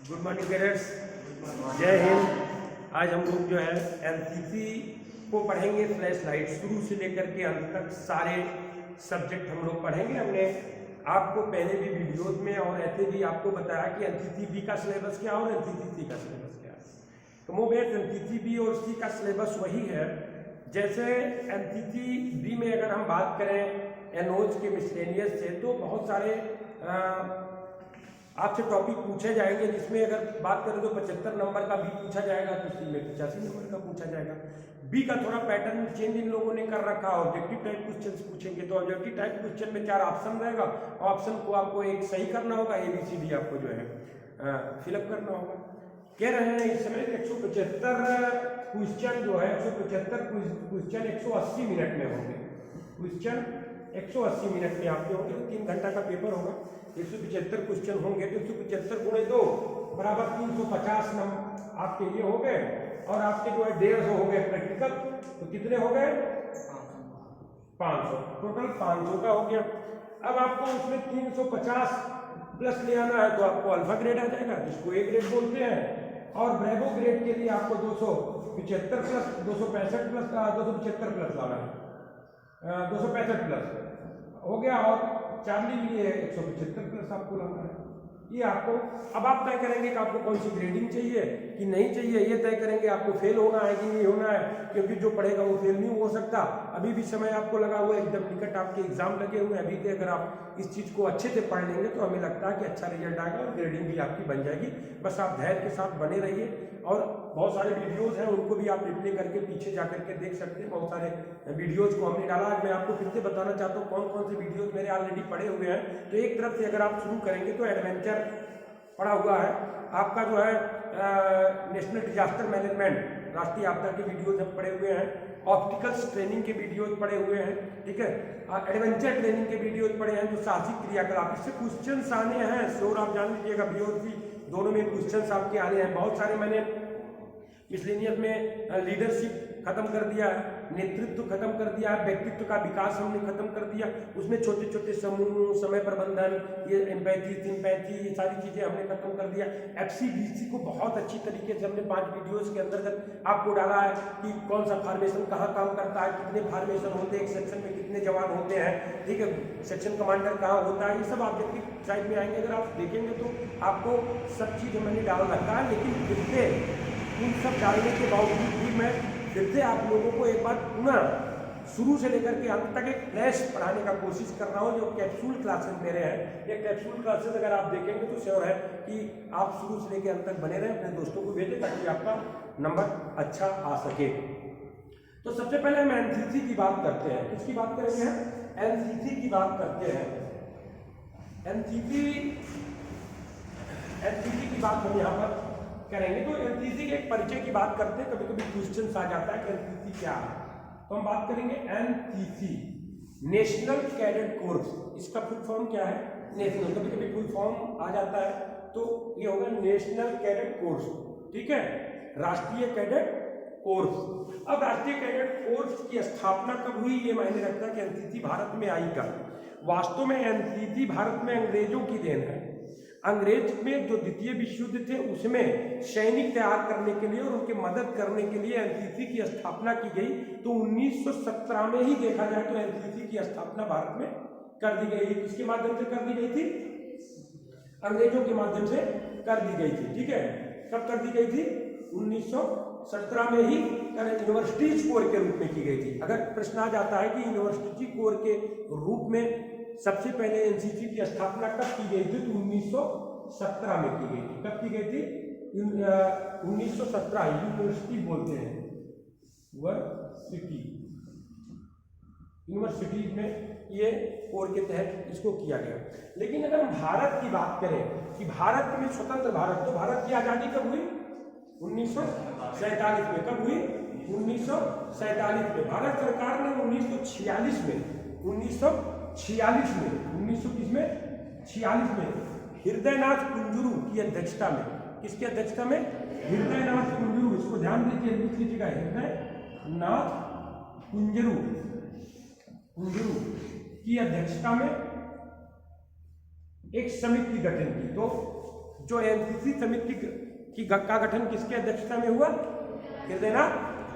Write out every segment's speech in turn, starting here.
Good morning parents, जय हिंद। आज हम लोग जो है एनसीसी को पढ़ेंगे फ्लैश लाइट शुरू से लेकर के अंत तक सारे सब्जेक्ट हम लोग पढ़ेंगे। हमने आपको पहले भी वीडियोज में और ऐसे भी आपको बताया कि एनसीसी बी का सिलेबस क्या और एनसीसी सी का सिलेबस क्या है। तो मोबेस एनसीसी बी और सी का सिलेबस वही है। जैसे एनसीसी बी में अगर हम बात करें एनओज के मिसलेनियस से, तो बहुत सारे आपसे टॉपिक पूछे जाएंगे, जिसमें अगर बात करें तो 75 नंबर का भी पूछा जाएगा, तो सी में 85 नंबर का पूछा जाएगा। बी का थोड़ा पैटर्न चेंज इन लोगों ने कर रखा। ऑब्जेक्टिव टाइप क्वेश्चन पूछेंगे, तो ऑब्जेक्टिव टाइप क्वेश्चन में 4 ऑप्शन रहेगा। ऑप्शन को आपको एक सही करना होगा, ABCD आपको जो है फिलअप करना होगा। कह रहे हैं इस समय 175 क्वेश्चन जो है 175 क्वेश्चन 180 मिनट में होंगे। क्वेश्चन 180 मिनट में आपके होंगे, तो 3 घंटा का पेपर होगा। 175 क्वेश्चन होंगे, तो 175 गुणे 2 बराबर 350 नंबर आपके ये हो गए। और आपके जो है 150 हो गए प्रैक्टिकल, तो कितने हो गए 500, टोटल 500 का हो गया। अब आपको उसमें 350 प्लस ले आना है, तो आपको अल्फा ग्रेड आ जाएगा, जिसको ए ग्रेड बोलते हैं। और ब्रेवो ग्रेड के लिए आपको 275 प्लस 265 प्लस 275 प्लस लाना है, 265 प्लस हो गया। और चार्ली के लिए 175 प्लस आपको लाना है। ये आपको अब आप तय करेंगे कि आपको कौन सी ग्रेडिंग चाहिए कि नहीं चाहिए, ये तय करेंगे। आपको फेल होना है कि नहीं होना है, क्योंकि जो पढ़ेगा वो फेल नहीं हो सकता। अभी भी समय आपको लगा हुआ है, एकदम निकट आपके एग्जाम लगे हुए हैं। अभी से अगर आप इस चीज़ को अच्छे से पढ़ लेंगे तो हमें लगता है कि अच्छा रिजल्ट आएगा और ग्रेडिंग भी आपकी बन जाएगी। बस आप धैर्य के साथ बने रहिए। और बहुत सारे वीडियोस हैं, उनको भी आप रिप्ले करके पीछे जा करके देख सकते हैं। बहुत सारे वीडियोस को हमने डाला। आज मैं आपको फिर से बताना चाहता हूँ कौन कौन से वीडियोस मेरे ऑलरेडी पड़े हुए हैं। तो एक तरफ से अगर आप शुरू करेंगे तो एडवेंचर पड़ा हुआ है आपका, जो है नेशनल डिजास्टर मैनेजमेंट, राष्ट्रीय आपदा के वीडियोज हम पड़े हुए हैं। ऑप्टिकल्स ट्रेनिंग के वीडियोज पड़े हुए हैं, ठीक है। एडवेंचर ट्रेनिंग के वीडियोज पड़े हैं, जो साहसिक क्रियाकलाप, इससे क्वेश्चन आने हैं। श्योर आप जान लीजिएगा, बी और सी दोनों में क्वेश्चन आपके आने हैं बहुत सारे। मैंने मिसलेनियस में लीडरशिप खत्म कर दिया है, नेतृत्व खत्म कर दिया है, व्यक्तित्व का विकास हमने खत्म कर दिया। उसमें छोटे छोटे समूह, समय प्रबंधन, ये एम्पैथी, सिंपैथी, ये सारी चीजें हमने खत्म कर दिया। FCBC को बहुत अच्छी तरीके से हमने 5 वीडियोस के अंतर्गत आपको डाला है कि कौन सा फॉर्मेशन कहाँ काम करता है, कितने फॉर्मेशन होते हैं, एक सेक्शन में कितने जवान होते हैं, ठीक है, सेक्शन कमांडर कहाँ होता है। ये सब ऑब्जेक्टिव साइड में आएंगे। अगर आप देखेंगे तो आपको सब चीज़ मैंने डाल रखा है। लेकिन फिर से इन सब डालने के बावजूद भी मैं फिर से आप लोगों को एक बार पुनः शुरू से लेकर के अंत तक एक फ्लैश पढ़ाने का कोशिश कर रहा हूँ। जो कैप्सूल क्लासेस मेरे हैं, ये कैप्सूल क्लासेस अगर आप देखेंगे तो श्योर है कि आप शुरू से लेकर अंत तक बने रहें, अपने दोस्तों को भेजें ताकि आपका नंबर अच्छा आ सके। तो सबसे पहले हम एनसीसी की बात करते हैं। किसकी बात करेंगे हम? एनसीसी की बात करते हैं। एनसीसी की बात हम यहाँ पर करेंगे। तो एनसीसी के एक परिचय की बात करते हैं। कभी कभी क्वेश्चन आ जाता है कि एनसीसी क्या है, तो हम बात करेंगे एनसीसी, नेशनल कैडेट कोर्स। इसका फुल फॉर्म क्या है? नेशनल, कभी कभी फुल फॉर्म आ जाता है तो ये होगा नेशनल कैडेट कोर्स, ठीक है, राष्ट्रीय कैडेट कोर्स। अब राष्ट्रीय कैडेट कोर्स की स्थापना कब हुई, ये मायने रखता है कि एनसीसी भारत में आई कब। वास्तव में एनसीसी भारत में अंग्रेजों की देन है। अंग्रेज में जो द्वितीय विश्व युद्ध थे उसमें सैनिक तैयार करने के लिए और उनकी मदद करने के लिए एनसीसी की स्थापना की गई। तो 1917 में ही देखा जाए तो एनसीसी की स्थापना भारत में कर दी गई। किसके माध्यम से कर दी गई थी? अंग्रेजों के माध्यम से कर दी गई थी, ठीक है। कब कर दी गई थी? 1917 में ही यूनिवर्सिटीज कोर के रूप में की गई थी। अगर प्रश्न आ जाता है कि यूनिवर्सिटी कोर के रूप में सबसे पहले एनसीसी की स्थापना कब की गई थी, तो 1917 में की गई थी। कब की गई थी? 1917। यूनिवर्सिटी बोलते हैं, यूनिवर्सिटीज में ये कोर के तहत इसको किया गया। लेकिन अगर हम भारत की बात करें कि भारत में स्वतंत्र भारत, तो भारत की आजादी कब हुई? 1947 में। कब हुई? 1947 में। भारत सरकार ने 1946 में हृदयनाथ कुंजरू की अध्यक्षता में, किसकी अध्यक्षता में? हृदयनाथ कुंजरू, इसको ध्यान दीजिए, लिख लीजिएगा, हृदयनाथ कुंजरू की अध्यक्षता में एक समिति गठन की। तो जो एनसीसी समिति का गठन किसके अध्यक्षता में हुआ? हृदयनाथ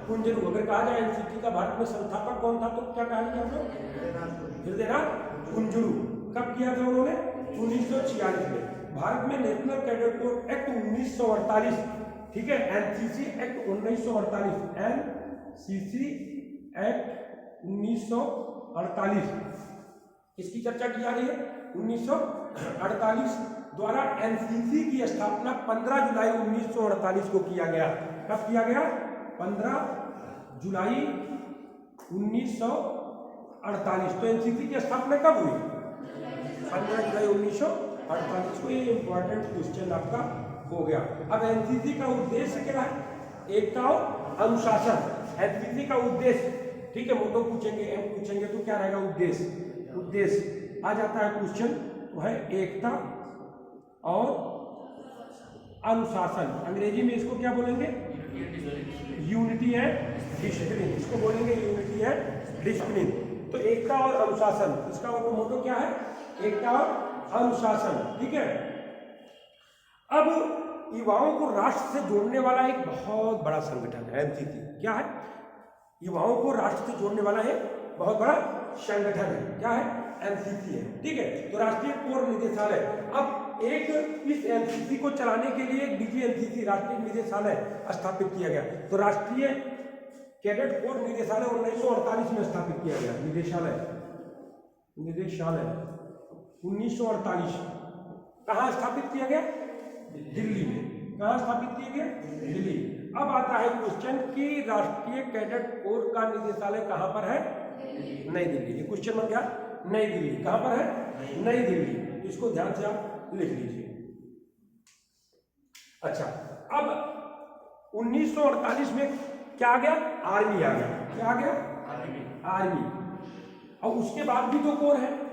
कुंजरू। अगर कहा जाए एनसीसी का भारत में संस्थापक कौन था तो क्या कहा जाए? हृदयनाथ कुंजरू। कब किया था उन्होंने? 1946 में। भारत में नेशनल कैडेट कोर एक्ट 1948, ठीक है, एनसीसी एक्ट 1948, एनसीसी एक्ट 1948 इसकी चर्चा की जा रही है। 1948 द्वारा एनसीसी की स्थापना 15 जुलाई 1948 को किया गया। कब किया गया? 15 जुलाई 1948। तो एनसीसी की स्थापना कब हुई? 15 जुलाई 1948 को। ये इंपॉर्टेंट क्वेश्चन आपका हो गया। अब एनसीसी का उद्देश्य क्या है? एकता और अनुशासन। एनसीसी का उद्देश्य, ठीक है, मोटो पूछेंगे, एम पूछेंगे तो क्या रहेगा? उद्देश्य आ जाता है क्वेश्चन, तो है एकता और अनुशासन। अंग्रेजी में इसको क्या बोलेंगे? Unity and discipline. इसको बोलेंगे यूनिटी एंड डिसिप्लिन। तो एकता और अनुशासन, इसका मोटो क्या है? एकता और अनुशासन, ठीक है। अब युवाओं को राष्ट्र से जोड़ने वाला एक बहुत बड़ा संगठन है एनसीसी। क्या है? युवाओं को राष्ट्र से जोड़ने वाला एक बहुत बड़ा संगठन है। क्या है? एनसीसी है, ठीक है। तो राष्ट्रीय कोर निदेशालय, अब एक इस एनसीसी को चलाने के लिए एक डीजीएनसीसी राष्ट्रीय निदेशालय स्थापित किया गया। तो राष्ट्रीय कैडेट कोर निदेशालय 1948 में स्थापित किया गया। निदेशालय 1948 कहाँ स्थापित किया गया? दिल्ली में। कहाँ स्थापित किया गया? दिल्ली। अब आता है क्वेश्चन कि राष्ट्रीय कैडेट कोर का निदेशालय कहाँ पर है? नई दिल्ली। ये क्वेश्चन बन गया, नई दिल्ली। कहाँ पर है? नई दिल्ली। इसको ध्यान से आप लिख लीजिए। अच्छा, अब 1948 में क्या आ गया? आर्मी आ गया। क्या आ गया? आर्मी। और उसके बाद भी तो कोर है,